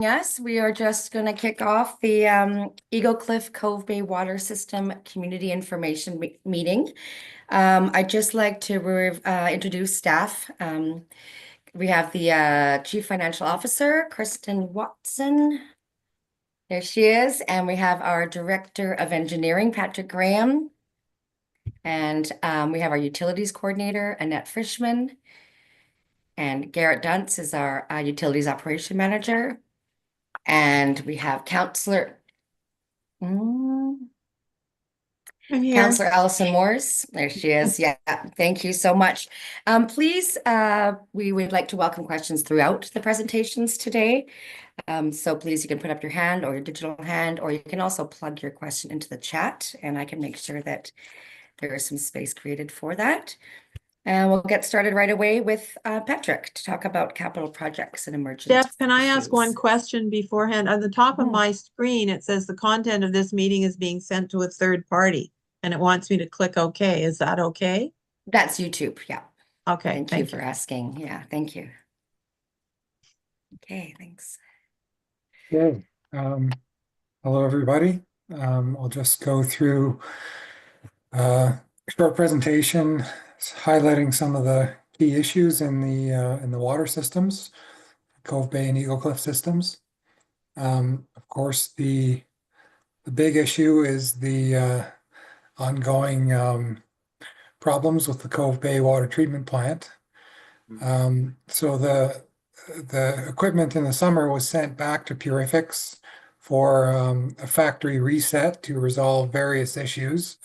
Yes, we are just going to kick off the Eagle Cliff Cove Bay Water System Community Information Meeting. I'd just like to introduce staff. We have the Chief Financial Officer, Kristen Watson. There she is. And we have our Director of Engineering, Patrick Graham. And we have our Utilities Coordinator, Annette Frischman. And Garrett Duntz is our Utilities Operation Manager. And we have Mm, I'm here. Counselor Allison Morse. There she is. Yeah, thank you so much. Please, we would like to welcome questions throughout the presentations today. So please, you can put up your hand or your digital hand, or you can also plug your question into the chat, and I can make sure that there is some space created for that. And we'll get started right away with Patrick to talk about capital projects and emergent Jeff, can I ask one issues. question beforehand? On the top of my screen, it says the content of this meeting is being sent to a third party, and it wants me to click OK. Is that okay? That's YouTube. Yeah. Okay, Thank you for asking. Yeah, thank you. Okay, thanks. Okay. Hello, everybody. I'll just go through a short presentation highlighting some of the key issues in the water systems, Cove Bay and Eagle Cliff systems. Of course, the big issue is the ongoing problems with the Cove Bay water treatment plant. So the equipment in the summer was sent back to Purifics for a factory reset to resolve various issues.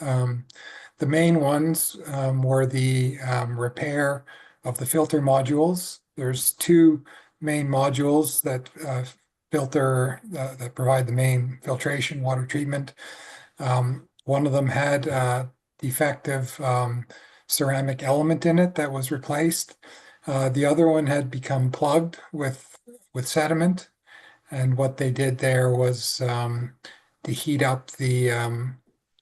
The main ones were the repair of the filter modules. There's two main modules that that provide the main filtration water treatment. One of them had a defective ceramic element in it that was replaced. The other one had become plugged with sediment, and what they did there was to heat up the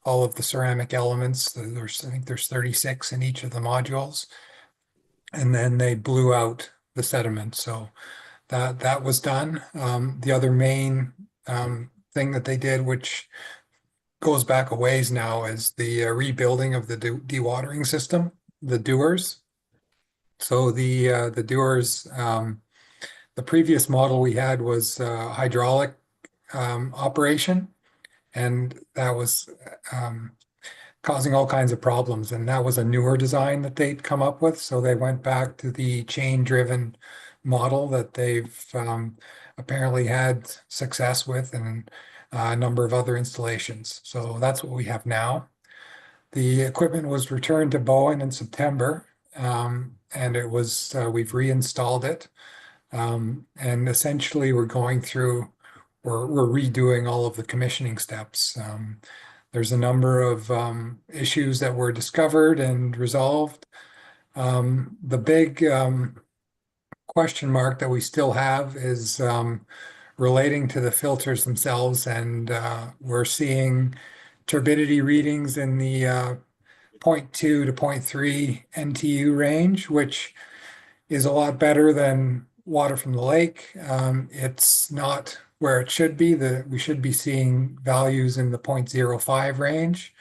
all of the ceramic elements. I think there's 36 in each of the modules, and then they blew out the sediment. So that was done. The other main thing that they did, which goes back a ways now, is the rebuilding of the dewatering system, the dewars. So the dewars, the previous model we had was hydraulic operation, and that was causing all kinds of problems. And that was a newer design that they'd come up with. So they went back to the chain-driven model that they've apparently had success with in a number of other installations. So that's what we have now. The equipment was returned to Bowen in September. And it was we've reinstalled it, and essentially we're redoing all of the commissioning steps. There's a number of issues that were discovered and resolved. The big question mark that we still have is relating to the filters themselves, and we're seeing turbidity readings in the 0.2 to 0.3 NTU range, which is a lot better than water from the lake. It's not where it should be. We should be seeing values in the 0.05 range.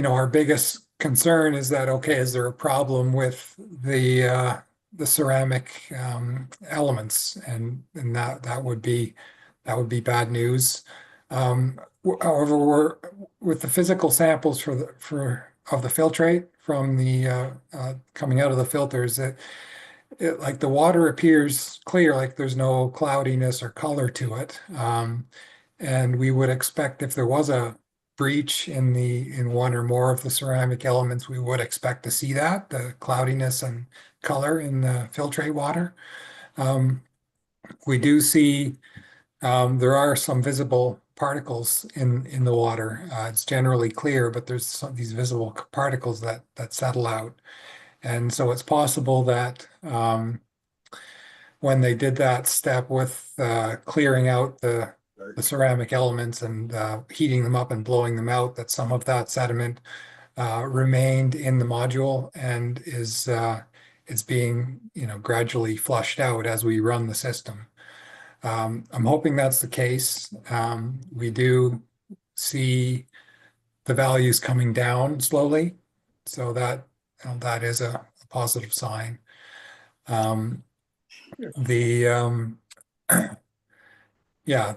Our biggest concern is that, okay, is there a problem with the ceramic elements? And that would be bad news. However, with the physical samples of the filtrate from the coming out of the filters, like the water appears clear, like there's no cloudiness or color to it. And we would expect if there was a breach in one or more of the ceramic elements, we would expect to see the cloudiness and color in the filtrate water. We do see there are some visible particles in the water. It's generally clear, but there's these visible particles that settle out. And so it's possible that when they did that step with clearing out the ceramic elements and heating them up and blowing them out, that some of that sediment remained in the module and is it's being, gradually flushed out as we run the system. I'm hoping that's the case. We do see the values coming down slowly, so that is a positive sign. The Yeah,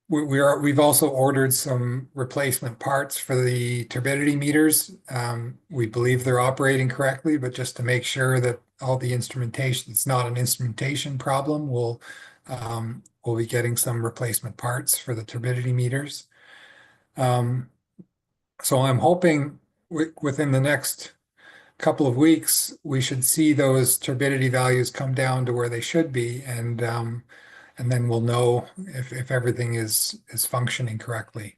we've also ordered some replacement parts for the turbidity meters. We believe they're operating correctly, but just to make sure that all the instrumentation, it's not an instrumentation problem, we'll be getting some replacement parts for the turbidity meters. So I'm hoping within the next couple of weeks, we should see those turbidity values come down to where they should be, and then we'll know if everything is functioning correctly.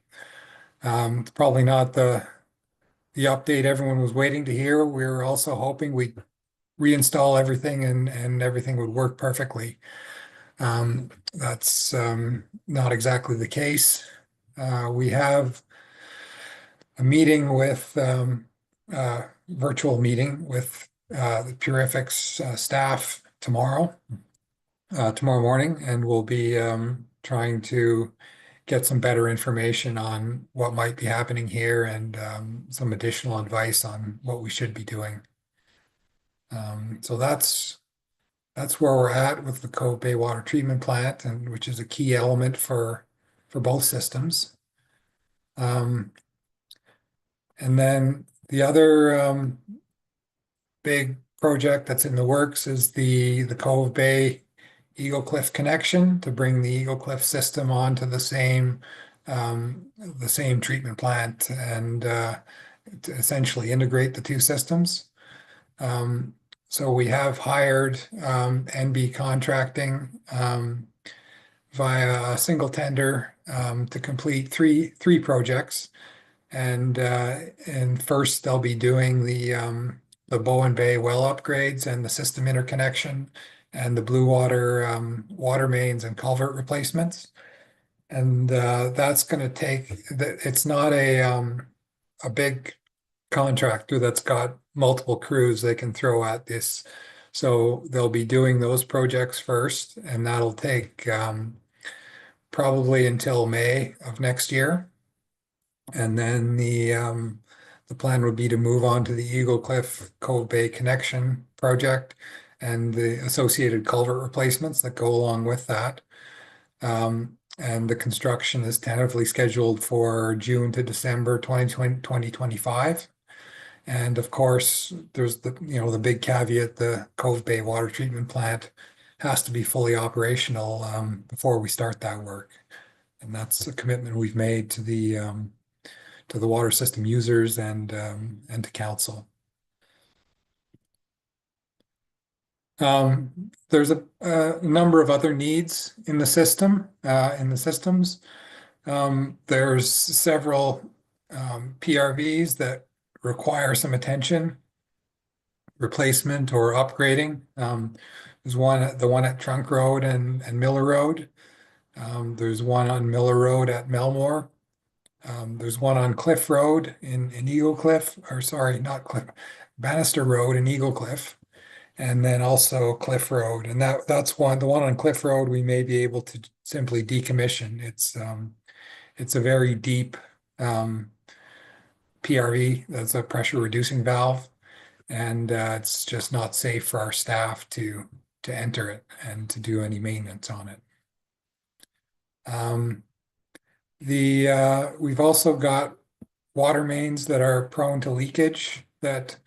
It's probably not the update everyone was waiting to hear. We were also hoping we'd reinstall everything and everything would work perfectly. That's not exactly the case. We have a meeting with virtual meeting with the Purifics staff tomorrow morning, and we'll be trying to get some better information on what might be happening here and some additional advice on what we should be doing. So that's where we're at with the Cove Bay Water Treatment Plant, and which is a key element for both systems. And then the other big project that's in the works is the Cove Bay Eagle Cliff connection to bring the Eagle Cliff system onto the same treatment plant and to essentially integrate the two systems. So we have hired NB Contracting via a single tender to complete three projects. And first they'll be doing the Bowen Bay well upgrades and the system interconnection and the blue water water mains and culvert replacements. And that's going to take, it's not a big contractor that's got multiple crews they can throw at this. So they'll be doing those projects first, and that'll take probably until May of next year. And then the plan would be to move on to the Eagle Cliff Cove Bay connection project and the associated culvert replacements that go along with that. And the construction is tentatively scheduled for June to December 2025. And of course, there's the big caveat, the Cove Bay water treatment plant has to be fully operational before we start that work. And that's a commitment we've made to the water system users and to council. There's a number of other needs in the system, in the systems. There's several PRVs that require some attention, replacement or upgrading. There's the one at Trunk Road and Miller Road. There's one on Miller Road at Melmore. There's one on Cliff Road in Eagle Cliff, or sorry, not Cliff, Bannister Road in Eagle Cliff, and then also Cliff Road. And that's the one on Cliff Road we may be able to simply decommission. It's a very deep PRV. That's a pressure reducing valve, and it's just not safe for our staff to enter it and to do any maintenance on it. We've also got water mains that are prone to leakage that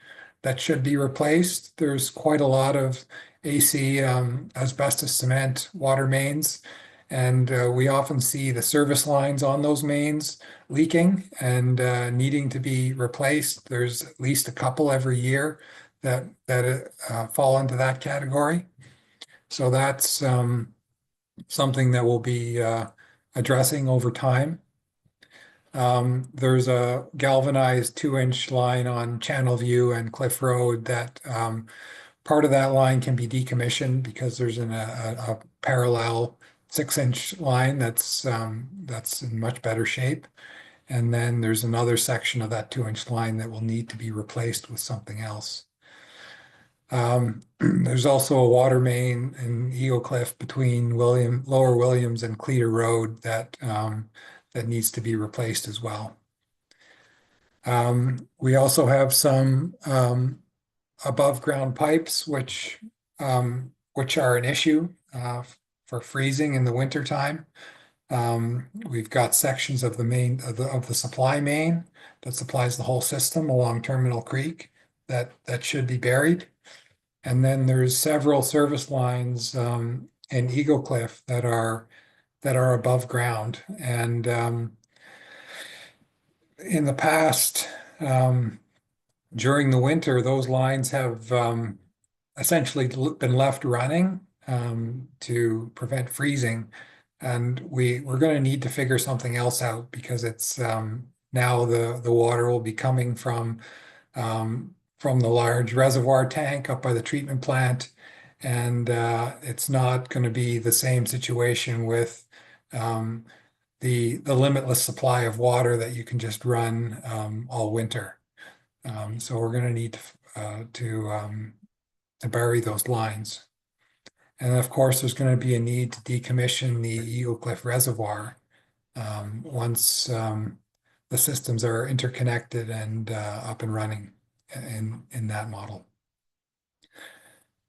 should be replaced. There's quite a lot of AC asbestos cement water mains, and we often see the service lines on those mains leaking and needing to be replaced. There's at least a couple every year that fall into that category. So that's something that we'll be addressing over time. There's a galvanized 2-inch line on Channelview and Cliff Road that part of that line can be decommissioned because there's a parallel 6-inch line that's in much better shape. And then there's another section of that 2-inch line that will need to be replaced with something else. There's also a water main in Eagle Cliff between Lower Williams and Cleator Road that that needs to be replaced as well. We also have some above ground pipes, which are an issue for freezing in the winter time. We've got sections of the main of the supply main that supplies the whole system along Terminal Creek that should be buried. And then there's several service lines in Eagle Cliff that are above ground. And in the past, during the winter, those lines have essentially been left running to prevent freezing. And we're going to need to figure something else out because it's now the water will be coming from the large reservoir tank up by the treatment plant, and it's not going to be the same situation with the limitless supply of water that you can just run all winter. So we're going to need to bury those lines. And of course, there's going to be a need to decommission the Eagle Cliff Reservoir once the systems are interconnected and up and running in that model.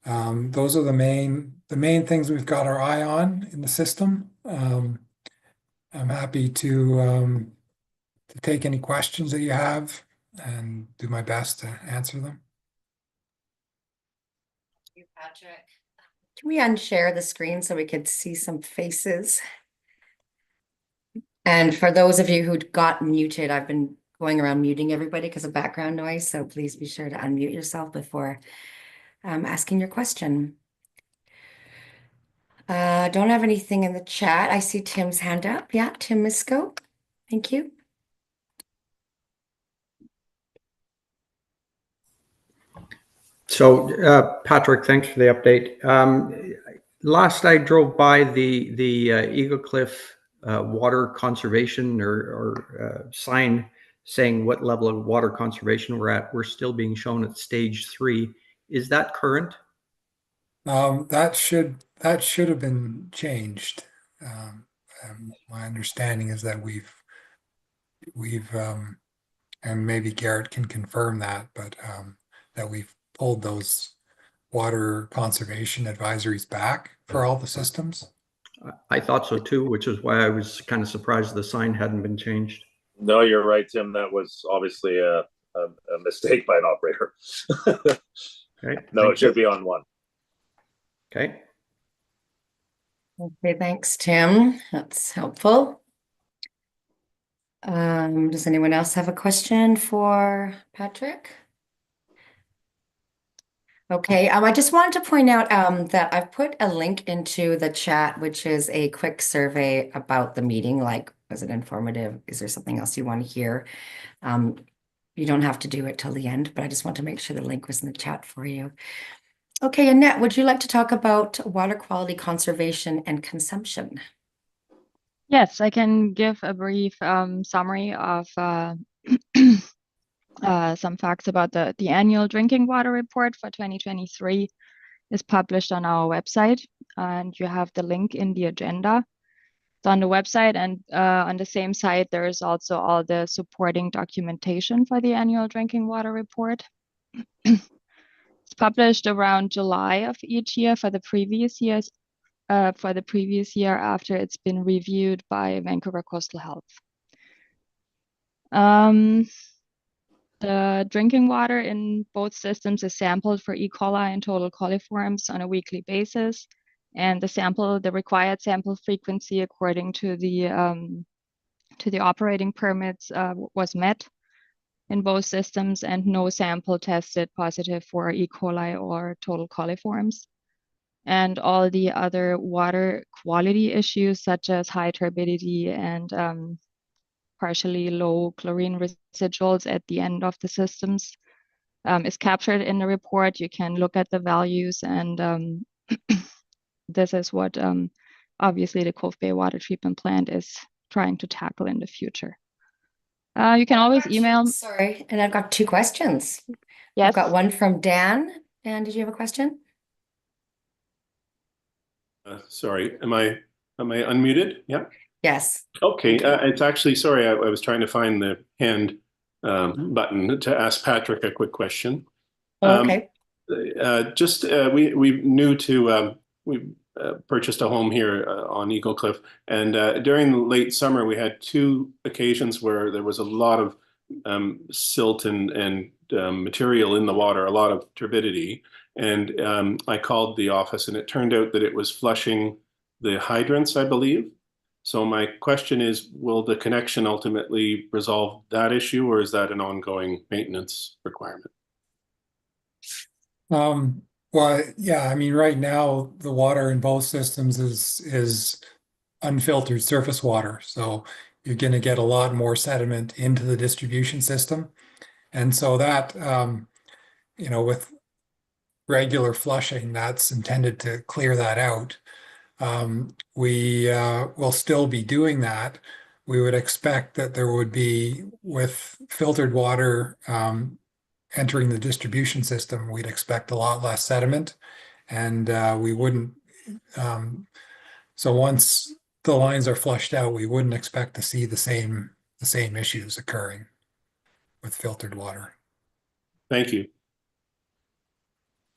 Those are the main things we've got our eye on in the system. I'm happy to take any questions that you have and do my best to answer them. Thank you, Patrick. Can we unshare the screen so we could see some faces? And for those of you who got muted, I've been going around muting everybody because of background noise. So please be sure to unmute yourself before asking your question. Don't have anything in the chat. I see Tim's hand up. Yeah, Tim Misko. Thank you. So, Patrick, thanks for the update. Last I drove by the Eagle Cliff water conservation or sign saying what level of water conservation we're at. We're still being shown at stage 3. Is that current? That should have been changed. My understanding is that we've and maybe Garrett can confirm that, but that we've pulled those water conservation advisories back for all the systems. I thought so too, which is why I was kind of surprised the sign hadn't been changed. No, you're right, Tim. That was obviously a mistake by an operator. Okay. No, it should be on 1. Okay. Okay, thanks, Tim. That's helpful. Does anyone else have a question for Patrick? Okay, I just wanted to point out that I've put a link into the chat, which is a quick survey about the meeting, like, was it informative? Is there something else you want to hear? You don't have to do it till the end, but I just want to make sure the link was in the chat for you. Okay, Annette, would you like to talk about water quality conservation and consumption? Yes, I can give a brief summary of some facts about the annual drinking water report for 2023 is published on our website, and you have the link in the agenda. It's on the website, and on the same site, there is also all the supporting documentation for the annual drinking water report. It's published around July of each year for the previous years, after it's been reviewed by Vancouver Coastal Health. The drinking water in both systems is sampled for E. coli and total coliforms on a weekly basis, and the required sample frequency according to the operating permits was met in both systems, and no sample tested positive for E. coli or total coliforms. And all the other water quality issues, such as high turbidity and partially low chlorine residuals at the end of the systems, is captured in the report. You can look at the values, and this is what obviously the Cove Bay water treatment plant is trying to tackle in the future. You can always email. Sorry, and I've got 2 questions. Yes. I've got one from Dan And did you have a question? Sorry, am I unmuted? Yeah. Yes. Okay, it's actually, sorry, I was trying to find the hand button to ask Patrick a quick question. Okay. We new to we purchased a home here on Eagle Cliff, and during the late summer we had two occasions where there was a lot of silt and material in the water, a lot of turbidity, and I called the office, and it turned out that it was flushing the hydrants, I believe. So my question is, will the connection ultimately resolve that issue, or is that an ongoing maintenance requirement? Well, yeah, I mean, right now the water in both systems is unfiltered surface water. So you're going to get a lot more sediment into the distribution system. And so that, with regular flushing, that's intended to clear that out. We will still be doing that. We would expect that there would be, with filtered water entering the distribution system, we'd expect a lot less sediment, and we wouldn't. So once the lines are flushed out, we wouldn't expect to see the same issues occurring with filtered water. Thank you.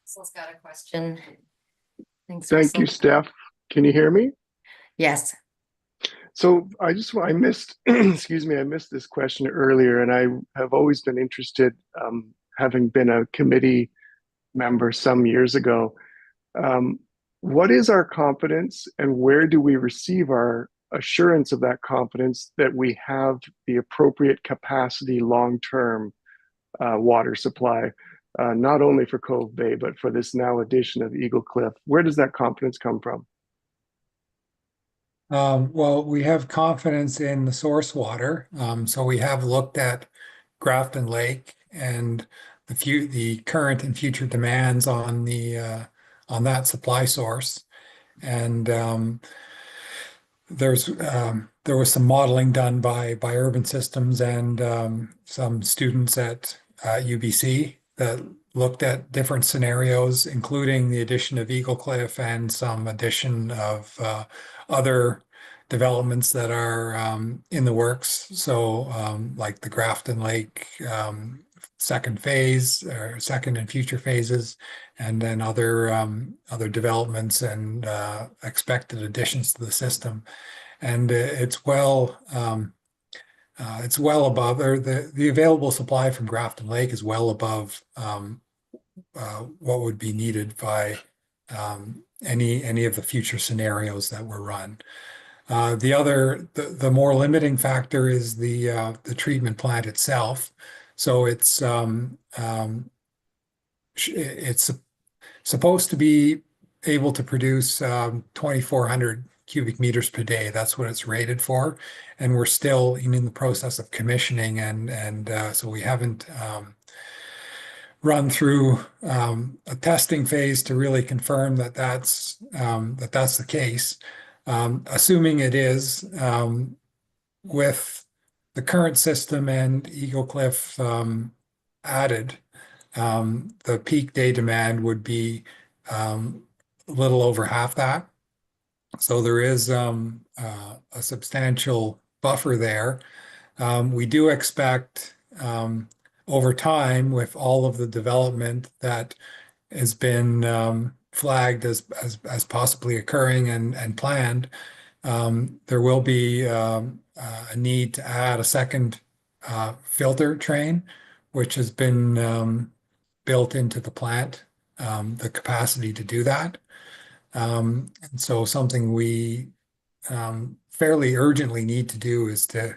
Russell's got a question. Thanks, Thank you, Russell. Steph. Can you hear me? Yes. So I missed, excuse me, I missed this question earlier, and I have always been interested, having been a committee member some years ago. What is our confidence, and where do we receive our assurance of that confidence that we have the appropriate capacity long-term water supply, not only for Cove Bay, but for this now addition of Eagle Cliff? Where does that confidence come from? Well, we have confidence in the source water. So we have looked at Grafton Lake and the current and future demands on that supply source. And there was some modeling done by Urban Systems and some students at UBC that looked at different scenarios, including the addition of Eagle Cliff and some addition of other developments that are in the works. So like the Grafton Lake second phase or second and future phases, and then other developments and expected additions to the system. And it's well above, or the available supply from Grafton Lake is well above what would be needed by any of the future scenarios that were run. The more limiting factor is the treatment plant itself. So it's supposed to be able to produce 2,400 cubic meters per day. That's what it's rated for, and we're still in the process of commissioning, and so we haven't run through a testing phase to really confirm that that's the case. Assuming it is, with the current system and Eagle Cliff added, the peak day demand would be a little over half that. So there is a substantial buffer there. We do expect over time, with all of the development that has been flagged as possibly occurring and planned, there will be a need to add a second filter train, which has been built into the plant, the capacity to do that. And so something we fairly urgently need to do is to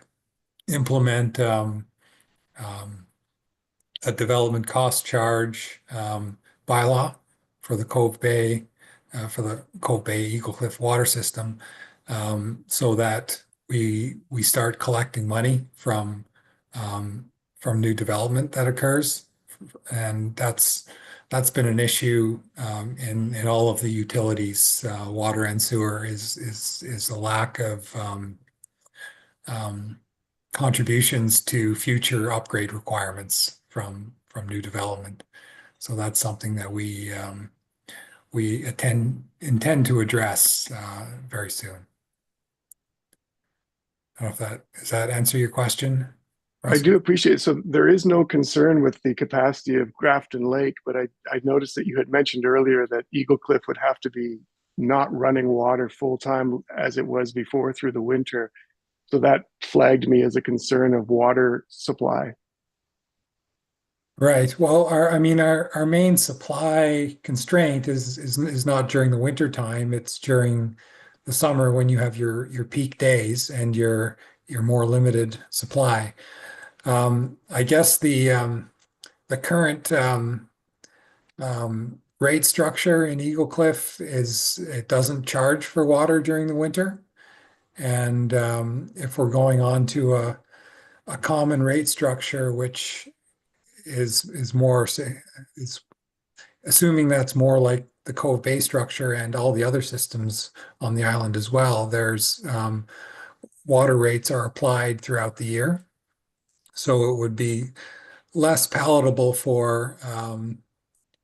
implement a development cost charge bylaw for the Cove Bay Eagle Cliff water system, so that we start collecting money from new development that occurs, and that's been an issue in all of the utilities, water and sewer, is the lack of contributions to future upgrade requirements from new development. So that's something that we intend to address very soon. I don't know if does that answer your question, I Russell? do appreciate it. So there is no concern with the capacity of Grafton Lake, but I noticed that you had mentioned earlier that Eagle Cliff would have to be not running water full time as it was before through the winter. So that flagged me as a concern of water supply. Right. Well, our main supply constraint is not during the winter time. It's during the summer when you have your peak days and your more limited supply. I guess the current rate structure in Eagle Cliff is it doesn't charge for water during the winter, and if we're going on to a common rate structure, which is more say is assuming that's more like the Cove Bay structure and all the other systems on the island as well. There's water rates are applied throughout the year, so it would be less palatable for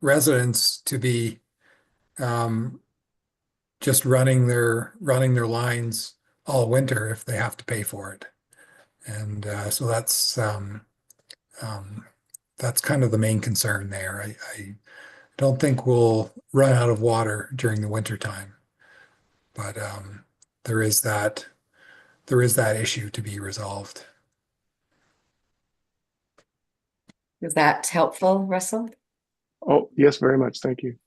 residents to be just running their lines all winter if they have to pay for it, and so that's kind of the main concern there. I don't think we'll run out of water during the winter time, but there is that issue to be resolved. Is that helpful, Russell? Oh, yes, very much. Thank you.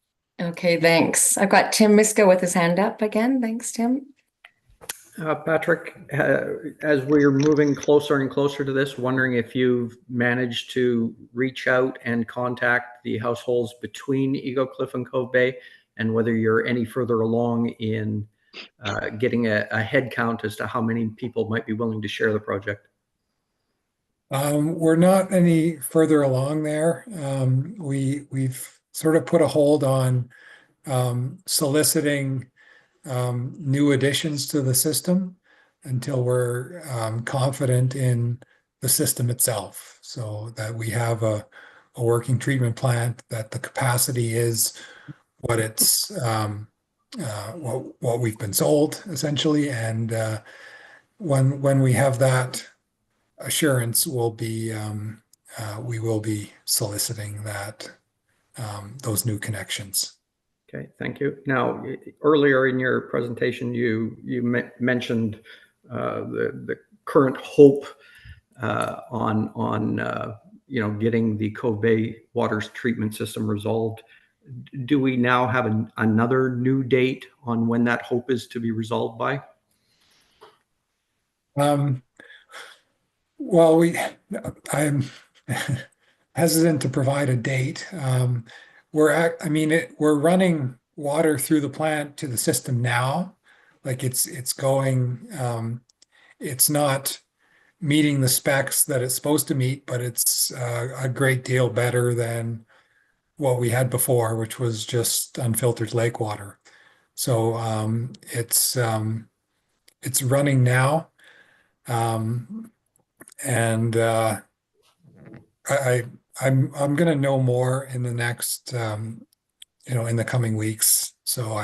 Okay, thanks. I've got Tim Misko with his hand up again. Thanks, Tim. Patrick, as we're moving closer and closer to this, wondering if you've managed to reach out and contact the households between Eagle Cliff and Cove Bay, and whether you're any further along in getting a head count as to how many people might be willing to share the project. We're not any further along there. We've sort of put a hold on soliciting new additions to the system until we're confident in the system itself, so that we have a working treatment plant, that the capacity is what it's what we've been sold essentially, and when we have that assurance, we will be soliciting those new connections. Okay, thank you. Now, earlier in your presentation, you mentioned the current hope on getting the Cove Bay water treatment system resolved. Do we now have another new date on when that hope is to be resolved by? Well, I'm hesitant to provide a date. We're running water through the plant to the system now. Like it's going, it's not meeting the specs that it's supposed to meet, but it's a great deal better than what we had before, which was just unfiltered lake water. So it's running now. And I'm going to know more in the next in the coming weeks. So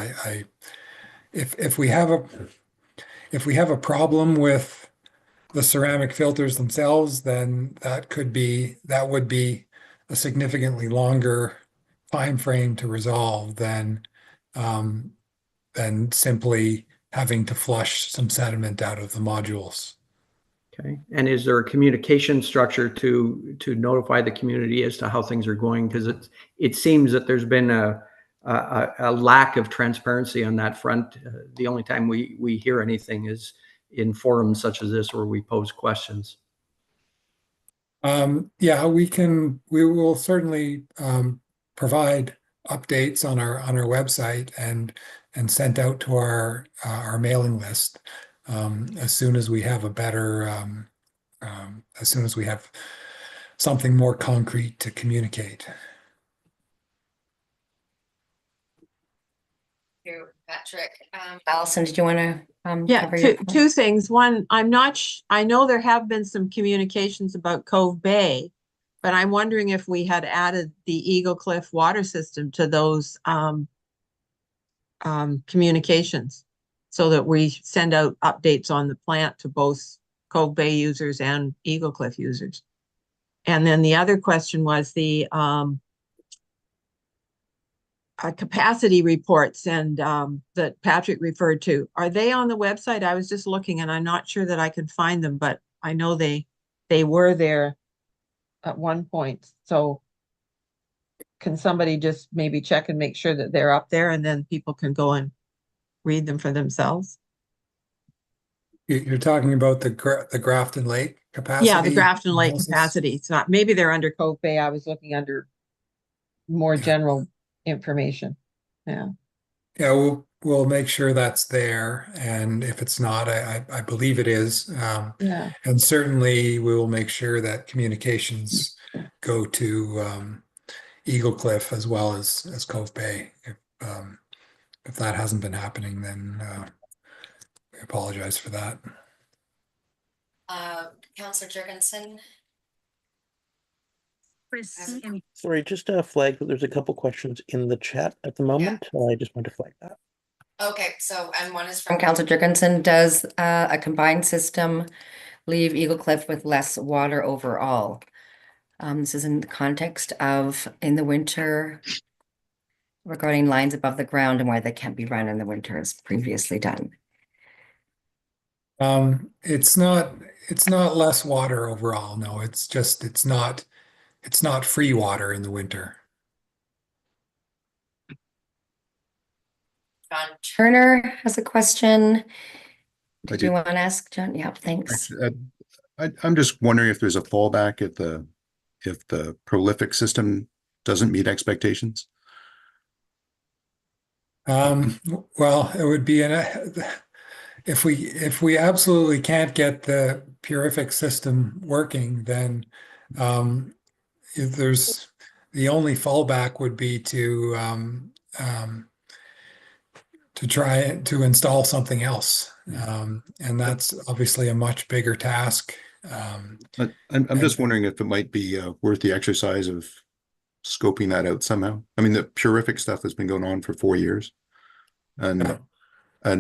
if we have a problem with the ceramic filters themselves, then that would be a significantly longer time frame to resolve than simply having to flush some sediment out of the modules. Okay. And is there a communication structure to notify the community as to how things are going? Because it seems that there's been a lack of transparency on that front. The only time we hear anything is in forums such as this where we pose questions. Yeah, we will certainly provide updates on our website and sent out to our mailing list as soon as we have as soon as we have something more concrete to communicate. Thank you, Patrick. Allison, did you want to Yeah, cover your two things. One, I know there have been some communications about Cove Bay, but I'm wondering if we had added the Eagle Cliff water system to those communications so that we send out updates on the plant to both Cove Bay users and Eagle Cliff users. And then the other question was the capacity reports and that Patrick referred to. Are they on the website? I was just looking and I'm not sure that I can find them, but I know they were there at one point. So can somebody just maybe check and make sure that they're up there, and then people can go and read them for themselves? You're talking about the Grafton Lake capacity? Yeah, the Grafton Lake analysis? capacity. It's not, maybe they're under Cove Bay. I was looking under more Yeah. general information. Yeah. Yeah, we'll make sure that's there, and if it's not, I believe it is. Yeah. And certainly we will make sure that communications go to Eagle Cliff as well as Cove Bay. If that hasn't been happening, then we apologize for that. Councillor Jurgensen. Sorry, just a flag that there's a couple questions in the chat at the moment. I just want to flag that. Okay, so, and one is from Councillor Jurgensen. Does a combined system leave Eagle Cliff with less water overall? This is in the context of in the winter regarding lines above the ground and why they can't be run in the winter as previously done. It's not less water overall. No, it's just it's not free water in the winter. John Turner has a question. I Did you do. want to ask, John? Yeah, thanks. I'm just wondering if there's a fallback if the prolific system doesn't meet expectations. Well, it would be if we absolutely can't get the purific system working, then if there's the only fallback would be to try to install something else, and that's obviously a much bigger task. But I'm just wondering if it might be worth the exercise of scoping that out somehow. I mean, the purific stuff has been going on for 4 years, and I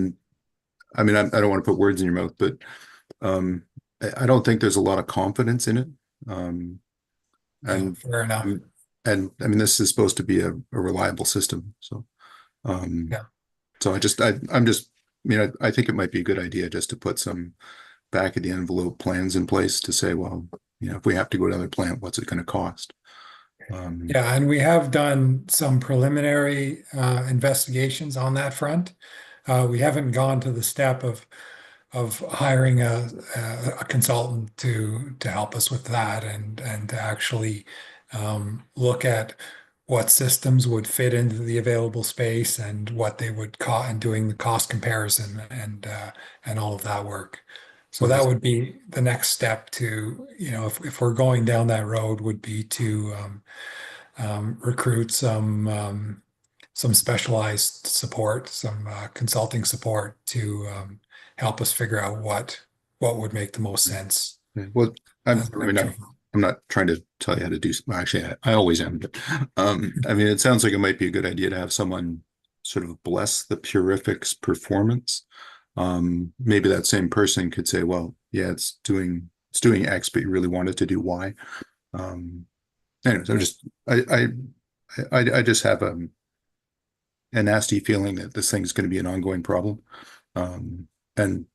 mean, I don't want to put words in your mouth, but I don't think there's a lot of confidence in it. And fair enough. And I mean, this is supposed to be a reliable system, so Yeah. So I mean, I think it might be a good idea just to put some back of the envelope plans in place to say, well, you know, if we have to go to another plant, what's it going to cost? Yeah, and we have done some preliminary investigations on that front. We haven't gone to the step of hiring a consultant to help us with that and to actually look at what systems would fit into the available space and what they would cost, and doing the cost comparison and all of that work. So that would be the next step to, you know, if we're going down that road, would be to recruit some specialized support, some consulting support to help us figure out what would make the most sense. Well, as a retro. I'm not trying to tell you how to do. Well, actually, I always am. But I mean, it sounds like it might be a good idea to have someone sort of bless the purific's performance. Maybe that same person could say, "Well, yeah, it's doing X, but you really want it to do Y." Anyways, I just have a nasty feeling that this thing is going to be an ongoing problem, and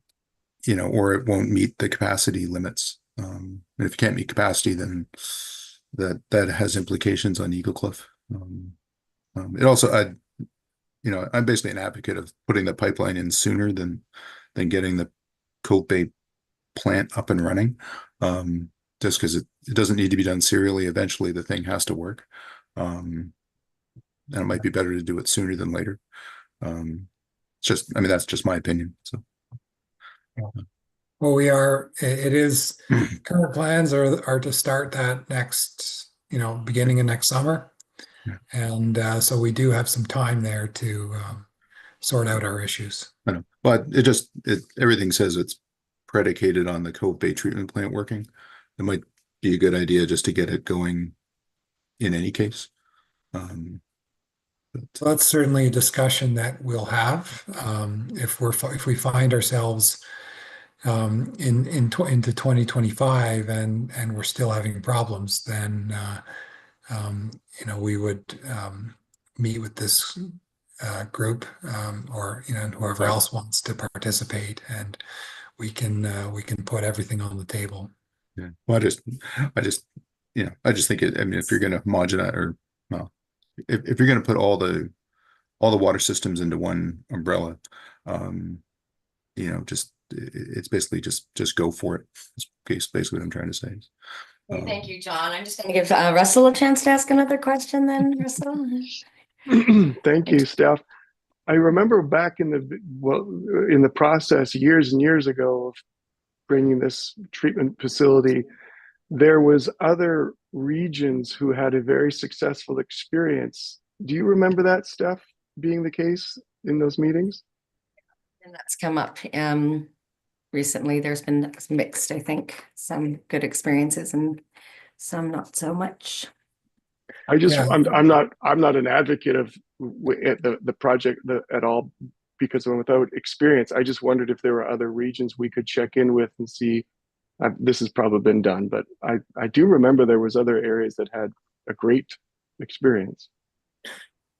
you know, or it won't meet the capacity limits. And if you can't meet capacity, then that has implications on Eagle Cliff. It also, I'm basically an advocate of putting the pipeline in sooner than getting the Cove Bay plant up and running. Just because it doesn't need to be done serially. Eventually, the thing has to work, and it might be better to do it sooner than later. I mean, that's just my opinion. So. Well, it is current plans are to start that next, beginning of next summer. Yeah. And so we do have some time there to sort out our issues. I know, but everything says it's predicated on the Cove Bay treatment plant working. It be a good idea just to get it going in any case. So that's certainly a discussion that we'll have if we find ourselves into 2025 and we're still having problems, then we would meet with this group or and whoever else wants to participate, and we can put everything on the table. Yeah. Well, I just think it. I mean, if you're going to homogenize, or well, if you're going to put all the water systems into one umbrella, it's basically just go for it. It's basically what I'm trying to say. Thank you, John. I'm just going to give Russell a chance to ask another question then, Russell. Thank you, Steph. I remember back in the process years and years ago of bringing this treatment facility, there was other regions who had a very successful experience. Do you remember that, Steph, being the case in those meetings? And that's come up recently. There's been mixed, I think, some good experiences and some not so much. I'm not an advocate of the project at all, because I'm without experience. I just wondered if there were other regions we could check in with and see. This has probably been done, but I do remember there was other areas that had a great experience.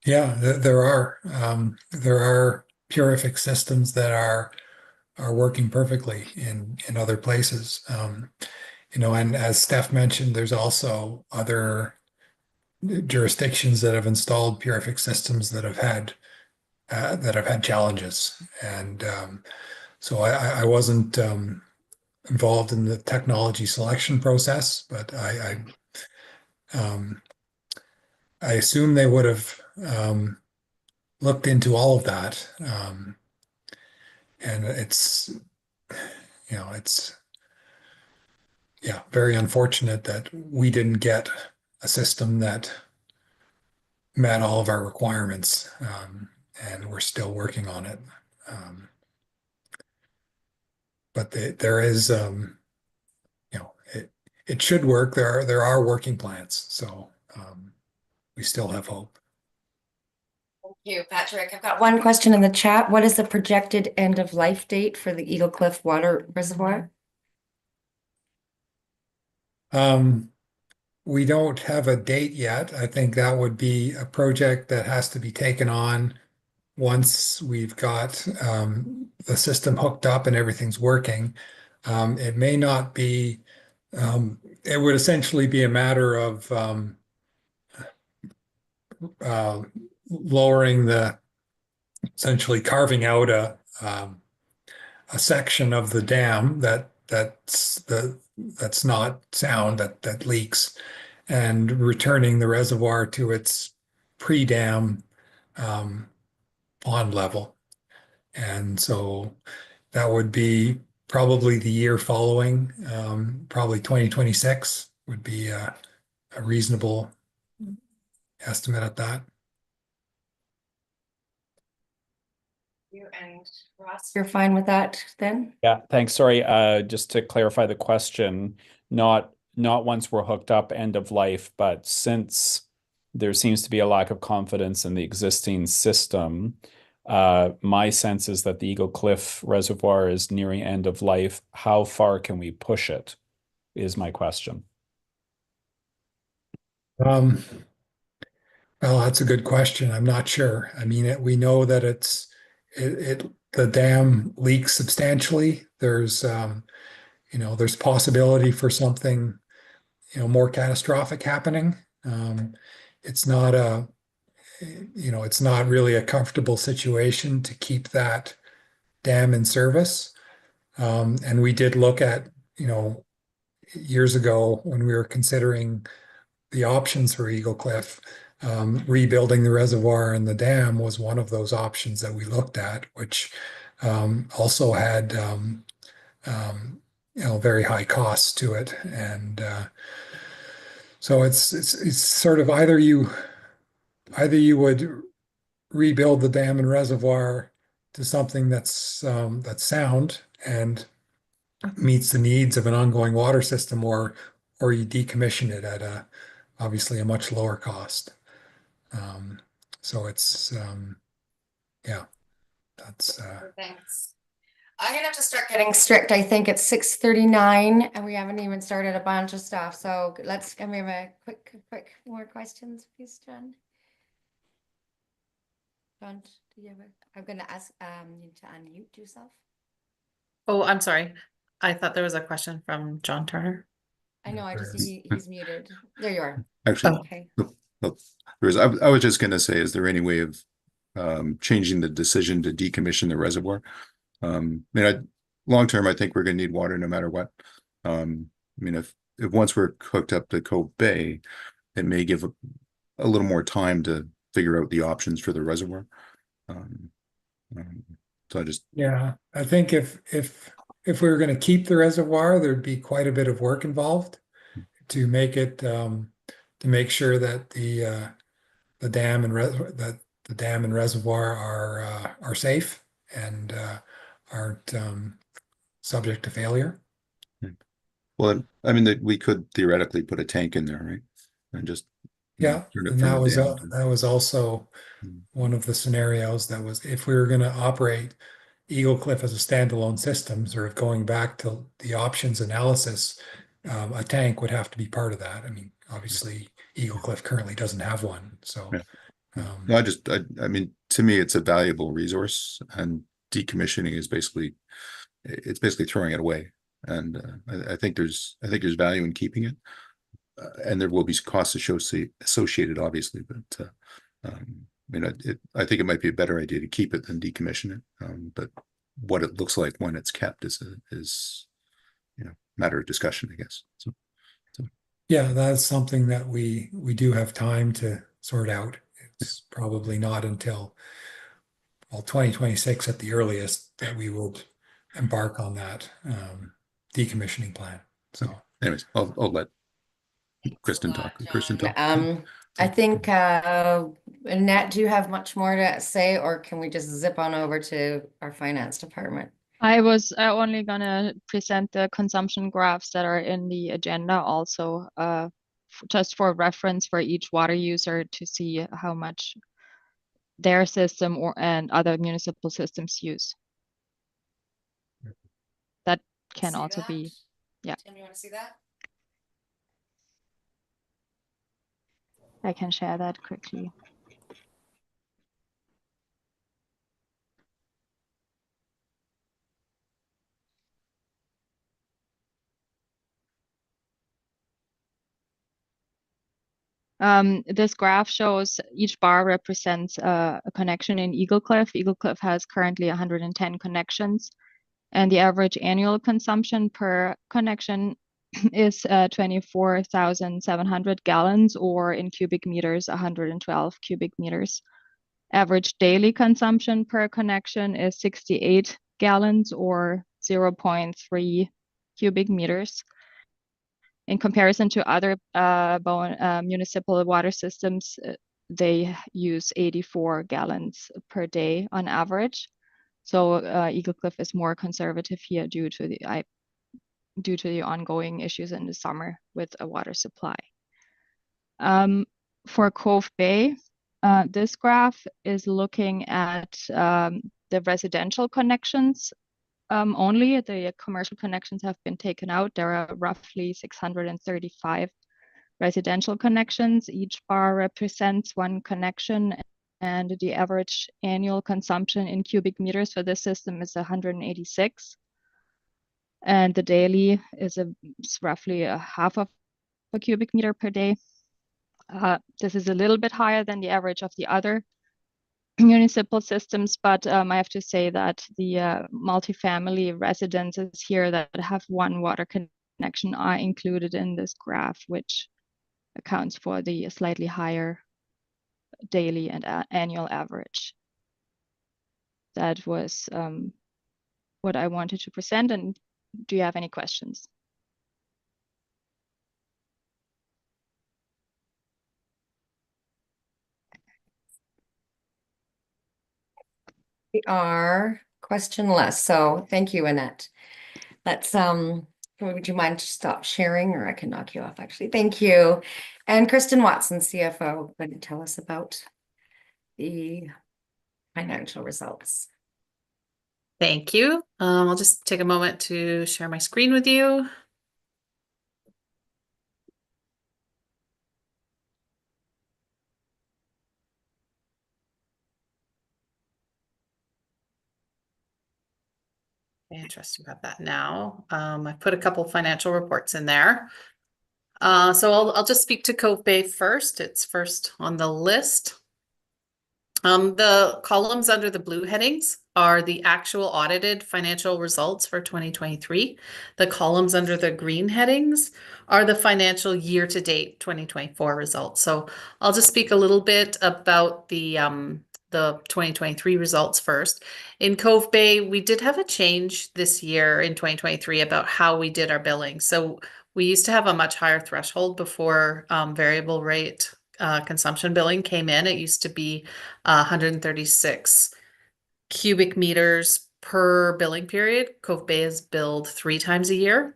Yeah, there are purific systems that are working perfectly in other places. And as Steph mentioned, there's also other jurisdictions that have installed purific systems that have had challenges. And so I wasn't involved in the technology selection process, but I assume they would have looked into all of that. And it's very unfortunate that we didn't get a system that met all of our requirements, and we're still working on it. But there is, it should work. There are working plans, so we still have hope. Thank you, Patrick. I've got one question in the chat. What is the projected end of life date for the Eagle Cliff water reservoir? We don't have a date yet. I think that would be a project that has to be taken on once we've got the system hooked up and everything's working. It may not be, it would essentially be a matter of essentially carving out a section of the dam that's not sound, that leaks, and returning the reservoir to its pre-dam pond level. And so that would be probably the year following, probably 2026 would be a reasonable estimate at that. You and Ross, you're fine with that then? Yeah, thanks. Sorry, just to clarify the question, not once we're hooked up end of life, but since there seems to be a lack of confidence in the existing system, my sense is that the Eagle Cliff Reservoir is nearing end of life. How far can we push it, is my question. Well, that's a good question. I'm not sure. I mean, we know that the dam leaks substantially. There's there's possibility for something more catastrophic happening. It's not really a comfortable situation to keep that dam in service. And we did look at years ago when we were considering the options for Eagle Cliff. Rebuilding the reservoir and the dam was one of those options that we looked at, which also had very high costs to it. And so it's sort of either you would rebuild the dam and reservoir to something that's sound and meets the needs of an ongoing water system, or or you decommission it at obviously a much lower cost. So it's yeah, that's Thanks. I'm gonna have to start getting strict. I think it's 6:39 and we haven't even started a bunch of stuff. So can we have a quick more questions, please, John? John, do you have I'm gonna ask you to unmute yourself. Oh, I'm sorry. I thought there was a question from John Turner. I know, I just There is. he's muted. There you are. Actually, Okay. I was just going to say, is there any way of changing the decision to decommission the reservoir? I mean, long term, I think we're going to need water no matter what. I mean, if once we're hooked up to Cove Bay, it may give a little more time to figure out the options for the reservoir. So I just Yeah, I think if we were going to keep the reservoir, there'd be quite a bit of work involved to make it to make sure that the dam and reservoir are safe and aren't subject to failure. well, I mean, that we could theoretically put a tank in there, right? And just Yeah, turn it and from that the was dam to- that was also one of the scenarios that was if we were going to operate Eagle Cliff as a standalone system, sort of going back to the options analysis, a tank would have to be part of that. I mean, obviously, Eagle Cliff currently doesn't have one, so. Yeah. No, I mean, to me, it's a valuable resource, and decommissioning is basically throwing it away. And I think there's value in keeping it, and there will be costs associated, obviously. But I mean, I think it might be a better idea to keep it than decommission it. But what it looks like when it's kept is matter of discussion, I guess. So Yeah, that's something that we do have time to sort out. It's probably not until 2026 at the earliest that we would embark on that decommissioning plan. So, anyways, I'll let Kristen talk. Kristen talk. I think Annette, do you have much more to say, or can we just zip on over to our finance department? I was only gonna present the consumption graphs that are in the agenda also, just for reference for each water user to see how much their system and other municipal systems use. That can also be, yeah. Tim, you want to see that? I can share that quickly. This graph shows each bar represents a connection in Eagle Cliff. Eagle Cliff has currently 110 connections, and the average annual consumption per connection is 24,700 gallons, or in cubic meters, 112 cubic meters. Average daily consumption per connection is 68 gallons, or 0.3 cubic meters. In comparison to other municipal water systems, they use 84 gallons per day on average. So Eagle Cliff is more conservative here due to the ongoing issues in the summer with a water supply. For Cove Bay, this graph is looking at the residential connections only. The commercial connections have been taken out. There are roughly 635 residential connections. Each bar represents one connection, and the average annual consumption in cubic meters for this system is 186. And the daily is roughly a half of a cubic meter per day. This is a little bit higher than the average of the other municipal systems, but I have to say that the multifamily residences here that have one water connection are included in this graph, which accounts for the slightly higher daily and annual average. That was what I wanted to present. And do you have any questions? We are questionless, so thank you, Annette. Let's Would you mind to stop sharing, or I can knock you off, actually? Thank you. And Kristen Watson, CFO, going to tell us about the financial results. Thank you. I'll just take a moment to share my screen with you. Interesting about that now. I've put a couple financial reports in there. So I'll just speak to Cove Bay first. It's first on the list. The columns under the blue headings are the actual audited financial results for 2023. The columns under the green headings are the financial year-to-date 2024 results. So I'll just speak a little bit about the 2023 results first. In Cove Bay, we did have a change this year in 2023 about how we did our billing. So we used to have a much higher threshold before variable rate consumption billing came in. It used to be 136 cubic meters per billing period. Cove Bay is billed 3 times a year.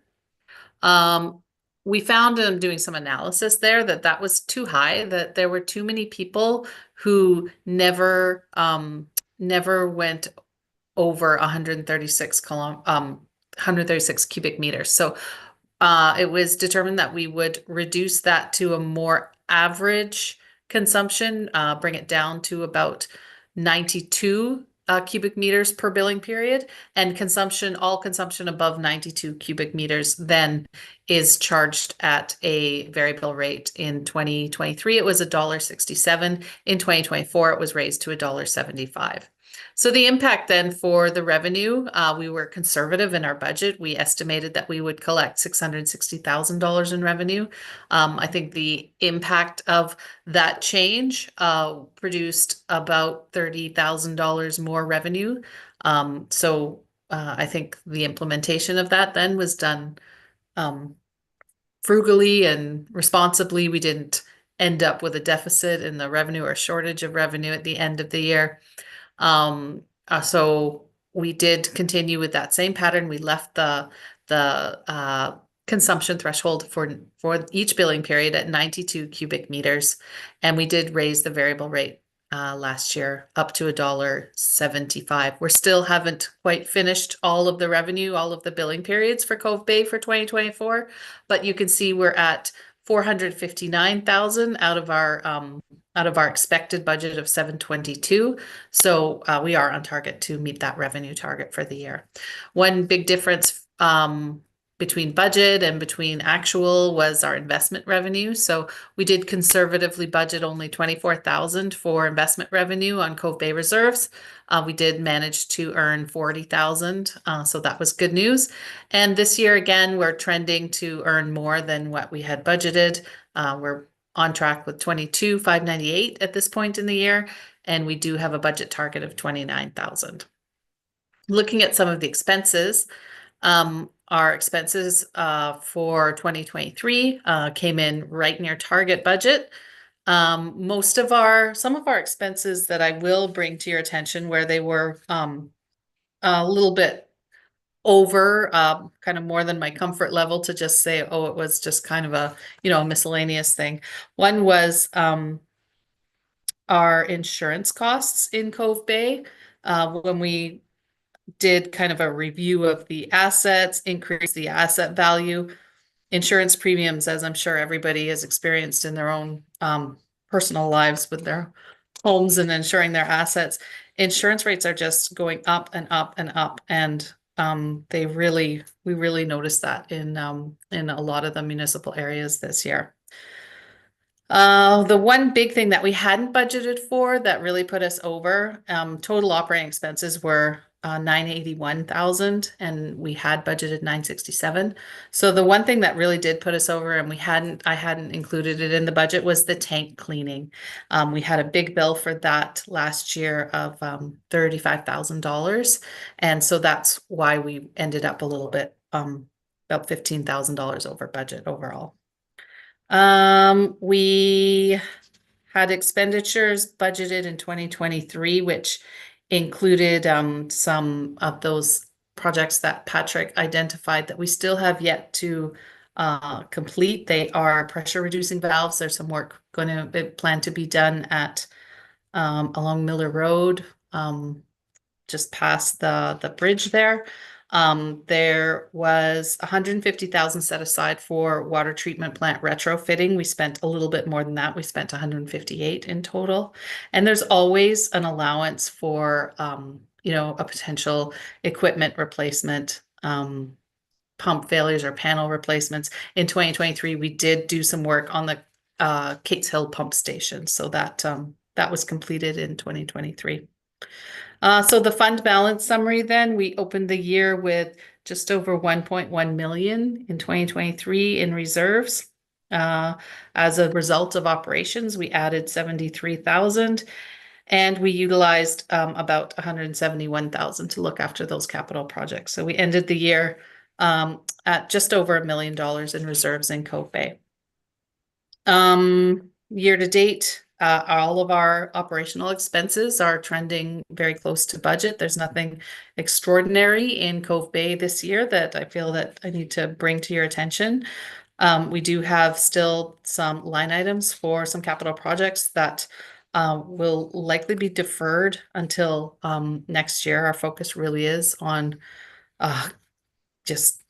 We found in doing some analysis there that that was too high, that there were too many people who never went over 136 cubic meters. So it was determined that we would reduce that to a more average consumption, bring it down to about 92 cubic meters per billing period, and all consumption above 92 cubic meters then is charged at a variable rate. In 2023, it was $1.67. In 2024, it was raised to $1.75. So the impact then for the revenue, we were conservative in our budget. We estimated that we would collect $660,000 in revenue. I think the impact of that change produced about $30,000 more revenue. So I think the implementation of that then was done frugally and responsibly. We didn't end up with a deficit in the revenue or shortage of revenue at the end of the year. So we did continue with that same pattern. We left the consumption threshold for each billing period at 92 cubic meters, and we did raise the variable rate last year up to $1.75. We still haven't quite finished all of the revenue, all of the billing periods for Cove Bay for 2024, but you can see we're at $459,000 out of our expected budget of $722. So we are on target to meet that revenue target for the year. One big difference between budget and between actual was our investment revenue. So we did conservatively budget only $24,000 for investment revenue on Cove Bay reserves. We did manage to earn $40,000, so that was good news. And this year, again, we're trending to earn more than what we had budgeted. We're on track with $22,598 at this point in the year, and we do have a budget target of $29,000. Looking at some of the expenses, our expenses for 2023 came in right near target budget. Some of our expenses that I will bring to your attention where they were a little bit over, kind of more than my comfort level to just say, oh, it was just kind of a, miscellaneous thing. One was our insurance costs in Cove Bay. When we did kind of a review of the assets, increase the asset value, insurance premiums, as I'm sure everybody has experienced in their own personal lives with their homes and insuring their assets. Insurance rates are just going up and up and up, and we really noticed that in a lot of the municipal areas this year. The one big thing that we hadn't budgeted for that really put us over, total operating expenses were $981,000, and we had budgeted $967,000. So the one thing that really did put us over, and I hadn't included it in the budget, was the tank cleaning. We had a big bill for that last year of $35,000, and so that's why we ended up a little bit about $15,000 over budget overall. We had expenditures budgeted in 2023, which included some of those projects that Patrick identified that we still have yet to complete. They are pressure reducing valves. There's some work going to be planned to be done at along Miller Road, just past the bridge there. There was 150,000 set aside for water treatment plant retrofitting. We spent a little bit more than that. We spent 158 in total. And there's always an allowance for, you know, a potential equipment replacement, pump failures or panel replacements. In 2023, we did do some work on the Kate's Hill pump station. So that was completed in 2023. So the fund balance summary then, we opened the year with just over 1.1 million in 2023 in reserves. As a result of operations, we added 73,000 and we utilized about 171,000 to look after those capital projects. So we ended the year at just over $1 million in reserves in Cove Bay. Year to date, all of our operational expenses are trending very close to budget. There's nothing extraordinary in Cove Bay this year that I feel that I need to bring to your attention. We do have still some line items for some capital projects that will likely be deferred until next year. Our focus really is on just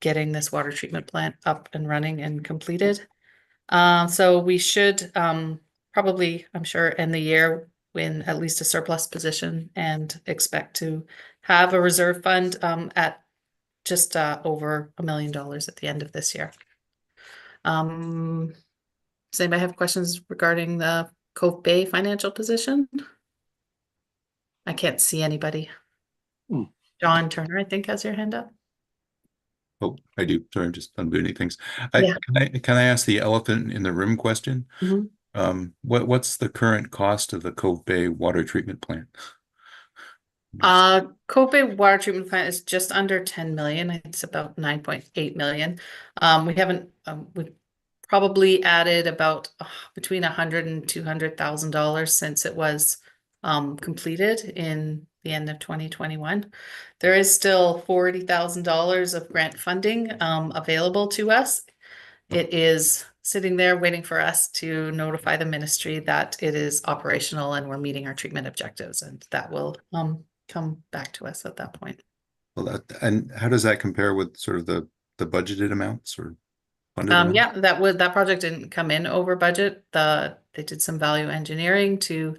getting this water treatment plant up and running and completed. So we should probably, I'm sure, end the year in at least a surplus position and expect to have a reserve fund at just over $1 million at the end of this year. Does anybody have questions regarding the Cove Bay financial position? I can't see anybody. John Turner, I think, has your hand up. Oh, I do. Sorry, I'm just unbooting things. Yeah. Can I ask the elephant in the room question? Mhm. What's the current cost of the Cove Bay water treatment plant? Cove Bay water treatment plant is just under 10 million. It's about 9.8 million. We haven't, we probably added about between $100,000 and $200,000 since it was completed in the end of 2021. There is still $40,000 of grant funding available to us. It is sitting there waiting for us to notify the ministry that it is operational and we're meeting our treatment objectives, and that will come back to us at that point. Well, and how does that compare with sort of the budgeted amounts or funded amounts? Yeah, that project didn't come in over budget. They did some value engineering to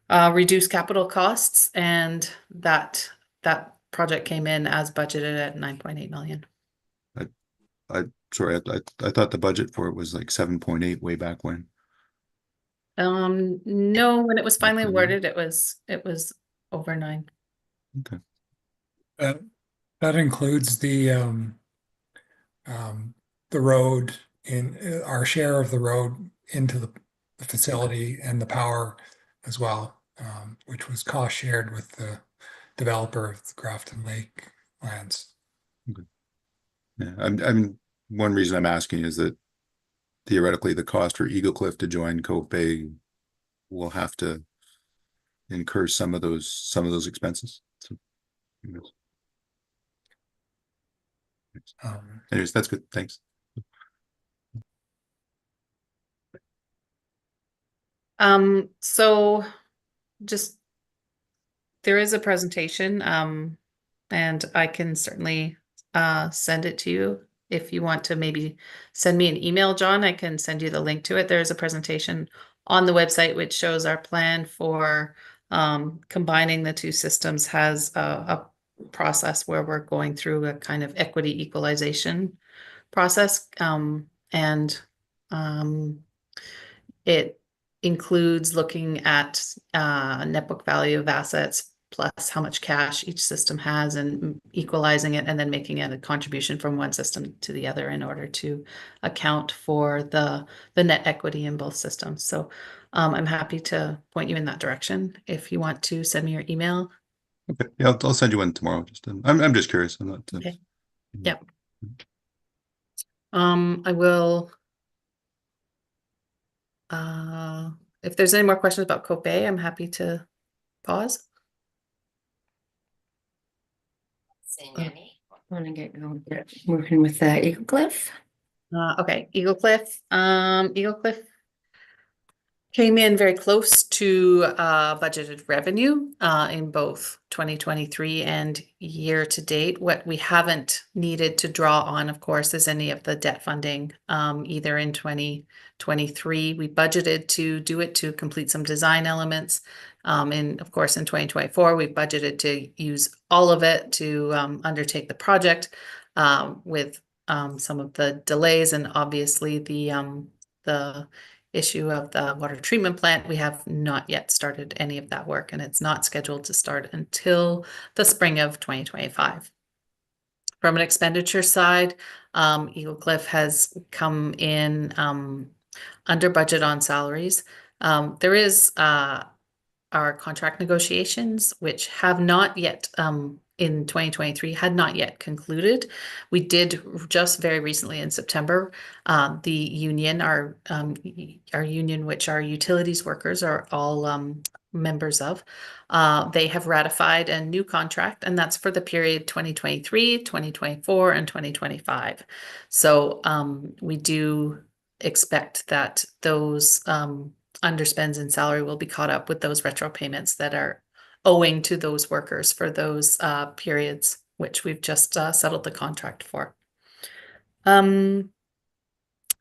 reduce capital costs, and that project came in as budgeted at 9.8 million. Sorry, I thought the budget for it was like 7.8 way back when. No, when it was finally awarded, it was over 9. Okay. That includes the road in our share of the road into the facility and the power as well, which was cost shared with the developer of the Grafton Lake lands. Okay. Yeah, I mean, one reason I'm asking is that theoretically the cost for Eagle Cliff to join Cove Bay will have to incur some of those expenses. So, anyways, that's good. Thanks. So just there is a presentation, and I can certainly send it to you if you want to maybe send me an email, John. I can send you the link to it. There is a presentation on the website which shows our plan for combining the two systems, has a process where we're going through a kind of equity equalization process, and it includes looking at net book value of assets plus how much cash each system has and equalizing it, and then making it a contribution from one system to the other in order to account for the net equity in both systems. So I'm happy to point you in that direction if you want to send me your email. Okay, yeah, I'll send you one tomorrow. Just I'm just curious. I'm not. Okay. Yep. I will. If there's any more questions about Cove Bay, I'm happy to pause. Want to get going, working with Eagle Cliff. Okay, Eagle Cliff. Eagle Cliff came in very close to budgeted revenue in both 2023 and year to date. What we haven't needed to draw on, of course, is any of the debt funding. Either in 2023, we budgeted to do it to complete some design elements. And of course, in 2024, we budgeted to use all of it to undertake the project with some of the delays and obviously the issue of the water treatment plant. We have not yet started any of that work, and it's not scheduled to start until the spring of 2025. From an expenditure side, Eagle Cliff has come in under budget on salaries. There is our contract negotiations, which have not yet in 2023 had not yet concluded. We did just very recently in September, the union, our union, which our utilities workers are all members of, they have ratified a new contract, and that's for the period 2023, 2024, and 2025. So we do expect that those underspends in salary will be caught up with those retro payments that are owing to those workers for those periods, which we've just settled the contract for. In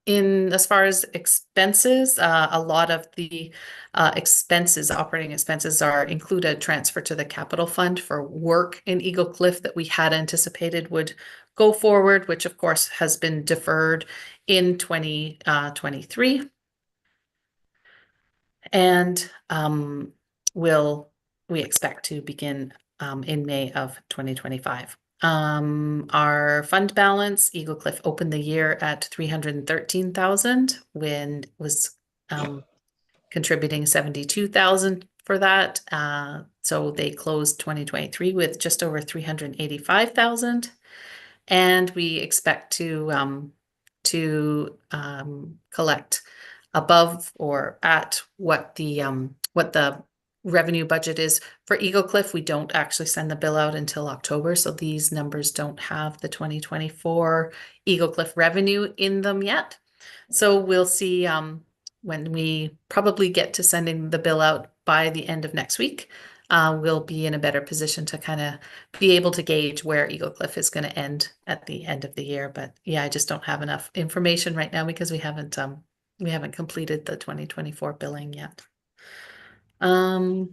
as far as expenses, a lot of the operating expenses include a transfer to the capital fund for work in Eagle Cliff that we had anticipated would go forward, which of course has been deferred in 2023. And we expect to begin in May of 2025. Our fund balance, Eagle Cliff opened the year at 313,000 when was contributing 72,000 for that. So they closed 2023 with just over 385,000, and we expect to collect above or at what the revenue budget is. For Eagle Cliff, we don't actually send the bill out until October, so these numbers don't have the 2024 Eagle Cliff revenue in them yet. So we'll see when we probably get to sending the bill out by the end of next week. We'll be in a better position to kind of be able to gauge where Eagle Cliff is going to end at the end of the year. But yeah, I just don't have enough information right now because we haven't completed the 2024 billing yet. I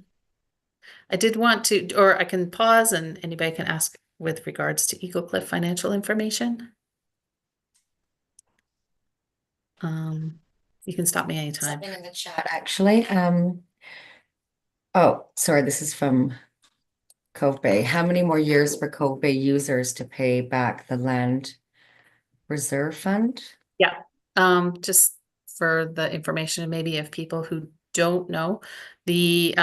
did want to, or I can pause and anybody can ask with regards to Eagle Cliff financial information. You can stop me anytime. Something in the chat, actually. Oh, sorry, this is from Cove Bay. How many more years for Cove Bay users to pay back the land reserve fund? Yeah, just for the information, maybe of people who don't know, the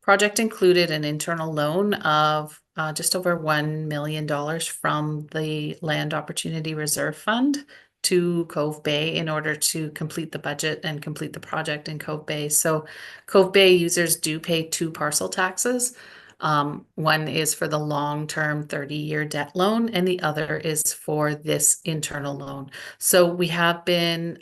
project included an internal loan of just over $1 million from the Land Opportunity Reserve Fund to Cove Bay in order to complete the budget and complete the project in Cove Bay. So Cove Bay users do pay 2 parcel taxes. One is for the long-term 30-year debt loan, and the other is for this internal loan. So we have been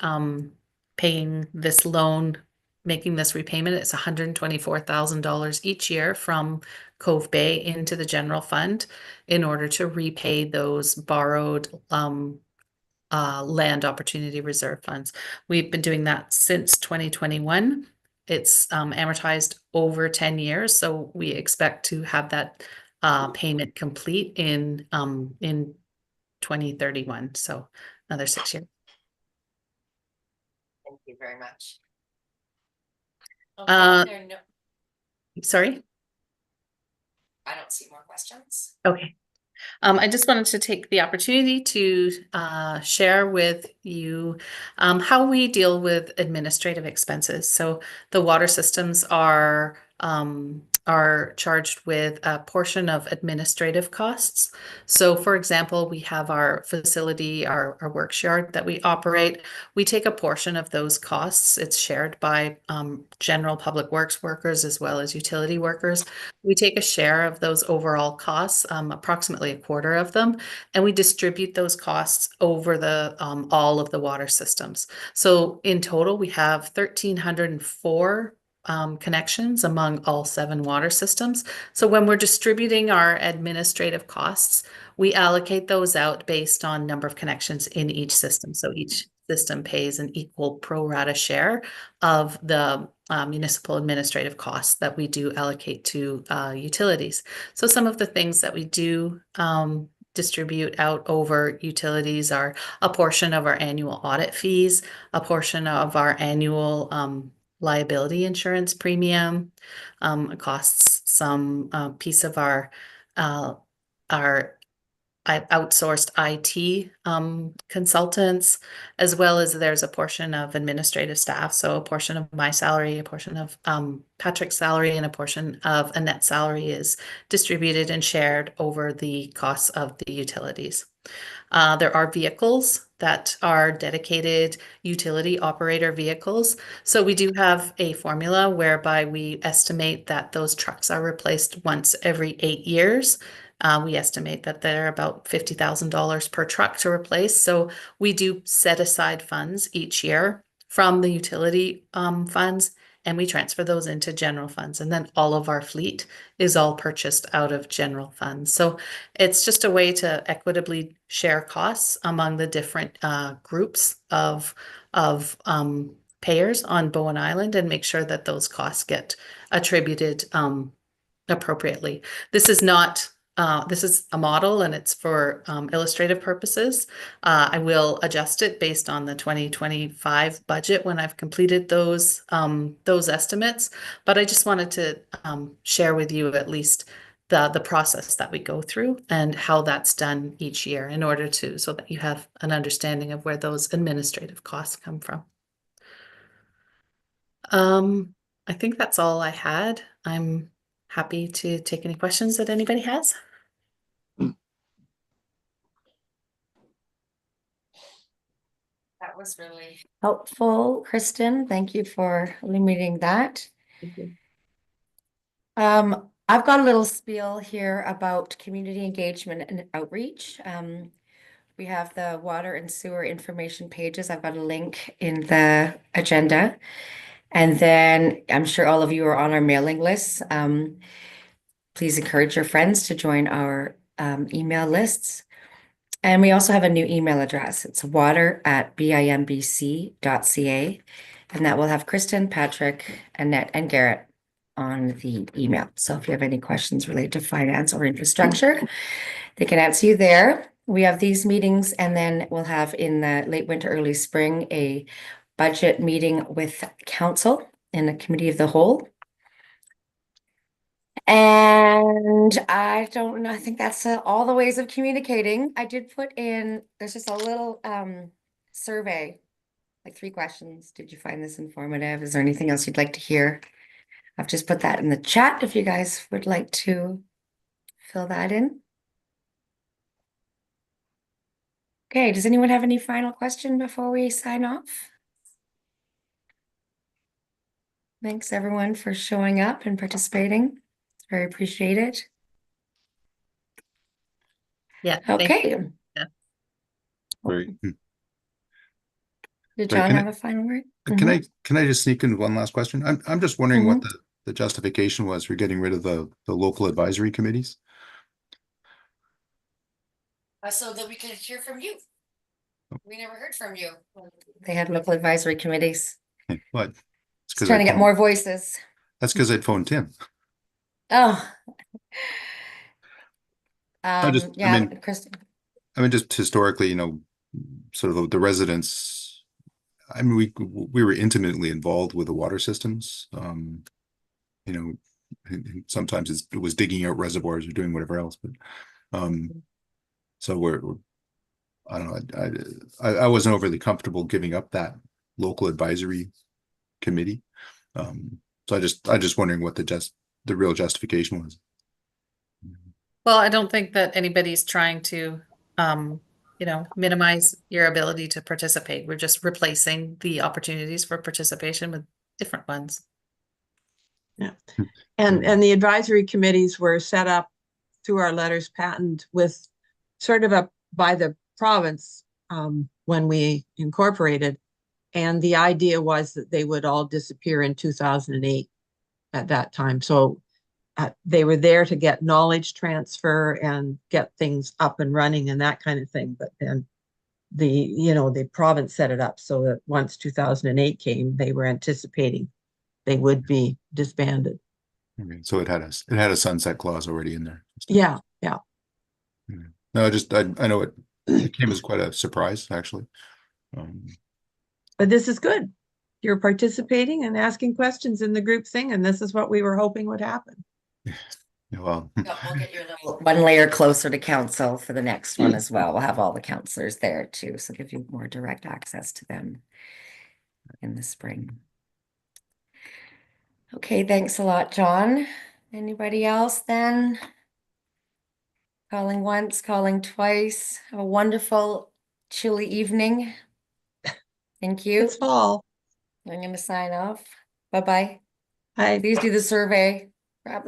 paying this loan, making this repayment. It's $124,000 each year from Cove Bay into the general fund in order to repay those borrowed Land Opportunity Reserve funds. We've been doing that since 2021. It's amortized over 10 years, so we expect to have that payment complete in 2031. So another 6 years. Thank you very much. Sorry? I don't see more questions. Okay. I just wanted to take the opportunity to share with you how we deal with administrative expenses. So the water systems are are charged with a portion of administrative costs. So for example, we have our facility, our works yard that we operate. We take a portion of those costs. It's shared by general public works workers as well as utility workers. We take a share of those overall costs, approximately a quarter of them, and we distribute those costs over the all of the water systems. So in total, we have 1,304 connections among all 7 water systems. So when we're distributing our administrative costs, we allocate those out based on number of connections in each system. So each system pays an equal pro rata share of the municipal administrative costs that we do allocate to utilities. So some of the things that we do distribute out over utilities are a portion of our annual audit fees, a portion of our annual liability insurance premium. It costs some piece of our outsourced IT consultants, as well as there's a portion of administrative staff. So a portion of my salary, a portion of Patrick's salary, and a portion of Annette's salary is distributed and shared over the costs of the utilities. There are vehicles that are dedicated utility operator vehicles. So we do have a formula whereby we estimate that those trucks are replaced once every 8 years. We estimate that they're about $50,000 per truck to replace. So we do set aside funds each year from the utility funds, and we transfer those into general funds. And then all of our fleet is all purchased out of general funds. So it's just a way to equitably share costs among the different groups of payers on Bowen Island and make sure that those costs get attributed appropriately. This is not this is a model and it's for illustrative purposes. I will adjust it based on the 2025 budget when I've completed those estimates. But I just wanted to share with you at least the process that we go through and how that's done each year in order to so that you have an understanding of where those administrative costs come from. I think that's all I had. I'm happy to take any questions that anybody has. That was really helpful, Kristen. Thank you for illuminating that. Thank you. I've got a little spiel here about community engagement and outreach. We have the water and sewer information pages. I've got a link in the agenda. And then I'm sure all of you are on our mailing lists. Please encourage your friends to join our email lists. And we also have a new email address. It's water@bimbc.ca. And that will have Kristen, Patrick, Annette, and Garrett on the email. So if you have any questions related to finance or infrastructure, they can answer you there. We have these meetings, and then we'll have in the late winter, early spring, a budget meeting with council in the committee of the whole. And I don't know, I think that's all the ways of communicating. I did put in, there's just a little survey, like 3 questions. Did you find this informative? Is there anything else you'd like to hear? I've just put that in the chat if you guys would like to fill that in. Okay, does anyone have any final question before we sign off? Thanks everyone for showing up and participating. It's very appreciated. Yeah. Okay. Yeah. Great. Did Sorry, John can have a final word? Can I just sneak in one last question? I'm just wondering what the justification was for getting rid of the local advisory committees. So that we could hear from you. We never heard from you. They had local advisory committees. What? Just trying to get more voices. That's because I'd phoned Tim. Oh. Yeah, Kristen. I mean, just historically, sort of the residents. I mean, we were intimately involved with the water systems. Sometimes it was digging out reservoirs or doing whatever else, but so I don't know. I wasn't overly comfortable giving up that local advisory committee. So I just wondering what the the real justification was. Well, I don't think that anybody's trying to, minimize your ability to participate. We're just replacing the opportunities for participation with different ones. And the advisory committees were set up through our letters patent with sort of a by the province when we incorporated. And the idea was that they would all disappear in 2008 at that time. So they were there to get knowledge transfer and get things up and running and that kind of thing. But then the province set it up so that once 2008 came, they were anticipating they would be disbanded. Okay, so it had a sunset clause already in there. Yeah. No, I know it came as quite a surprise, actually. But this is good. You're participating and asking questions in the group thing, and this is what we were hoping would happen. Yeah, well, We'll get you a little one layer closer to council for the next one as well. We'll have all the counselors there too, so give you more direct access to them in the spring. Okay, thanks a lot, John. Anybody else then? Calling once, calling twice. Have a wonderful chilly evening. Thank you. It's fall. I'm going to sign off. Bye-bye. Hi. Please do the survey. Grab the